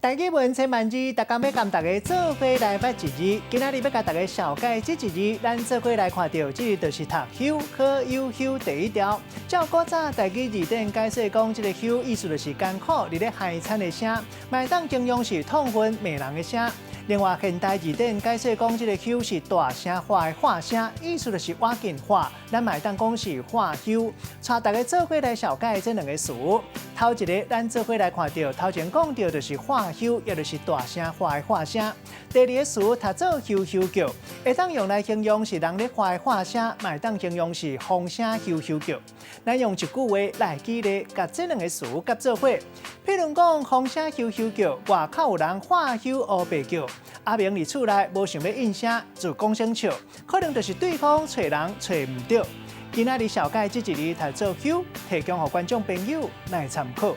大家问千万字，大家要跟大家做伙来捌一字。今仔日要甲大家小解这一字，咱做伙来看到，这就是读休，可有休第一条。照古早台语字典解说讲，这个休意思就是艰苦，伫咧海产的声，卖当形容是痛恨骂人的声。另外，现代字典解说讲，这个休是大声化的化声，意思就是赶紧化，咱卖当讲是化休。带大家做伙来小解这两个词。头一个，咱做伙来看到，头前讲到就是化休，也就是大声化的化声。第二个词，读做休休叫，会当用来形容是人咧化的化声，卖当形容是风声休休叫。咱用一句话来举例，甲这两个词夹做伙。譬如讲，风声休休叫，外口有人化休黑白叫。阿明伫厝内无想要应声，就讲声笑，可能就是对方找人找唔到。今仔日小解这一字读做休，提供予观众朋友来参考。